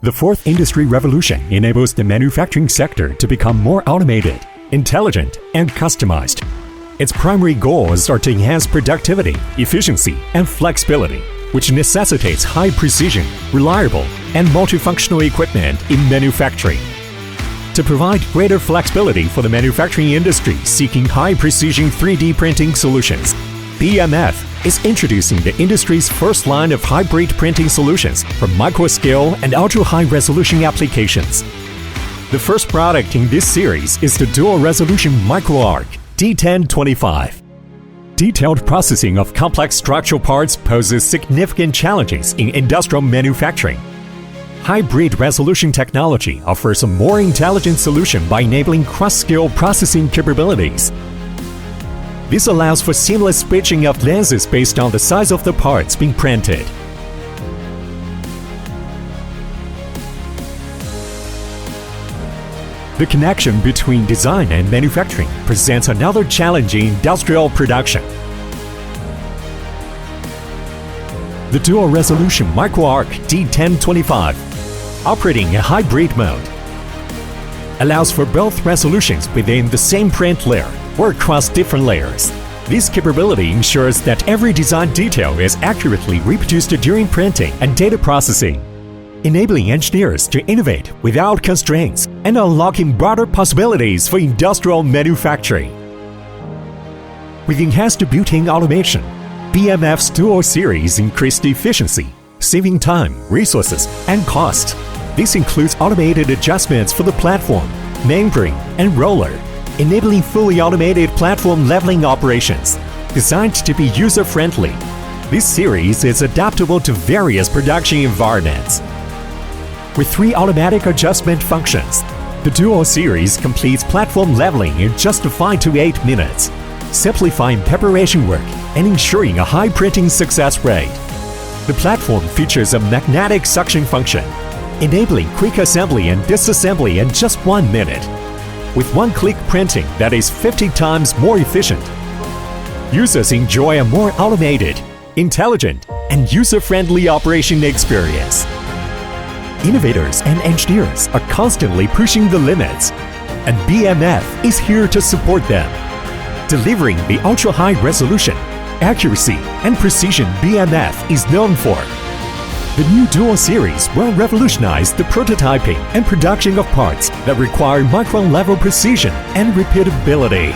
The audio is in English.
The fourth industry revolution enables the manufacturing sector to become more automated, intelligent, and customized. Its primary goals are to enhance productivity, efficiency, and flexibility, which necessitates high precision, reliable, and multifunctional equipment in manufacturing. To provide greater flexibility for the manufacturing industry seeking high-precision 3D printing solutions, BMF is introducing the industry's first line of hybrid printing solutions for micro-scale and ultra-high-resolution applications. The first product in this series is the dual-resolution microArch D1025. Detailed processing of complex structural parts poses significant challenges in industrial manufacturing. Hybrid resolution technology offers a more intelligent solution by enabling cross-scale processing capabilities. This allows for seamless switching of lenses based on the size of the parts being printed. The connection between design and manufacturing presents another challenge in industrial production. The dual-resolution microArch D1025, operating in hybrid mode, allows for both resolutions within the same print layer or across different layers. This capability ensures that every design detail is accurately reproduced during printing and data processing, enabling engineers to innovate without constraints and unlocking broader possibilities for industrial manufacturing. With enhanced built-in automation, BMF's Dual Series increased efficiency, saving time, resources, and cost. This includes automated adjustments for the platform, membrane, and roller, enabling fully automated platform leveling operations, designed to be user-friendly. This series is adaptable to various production environments. With 3 automatic adjustment functions, the Dual Series completes platform leveling in just 5 to 8 minutes, simplifying preparation work and ensuring a high printing success rate. The platform features a magnetic suction function, enabling quick assembly and disassembly in just 1 minute, with one-click printing that is 50 times more efficient. Users enjoy a more automated, intelligent, and user-friendly operation experience. Innovators and engineers are constantly pushing the limits, and BMF is here to support them, delivering the ultra-high resolution, accuracy, and precision BMF is known for. The new Dual Series will revolutionize the prototyping and production of parts that require micron-level precision and repeatability.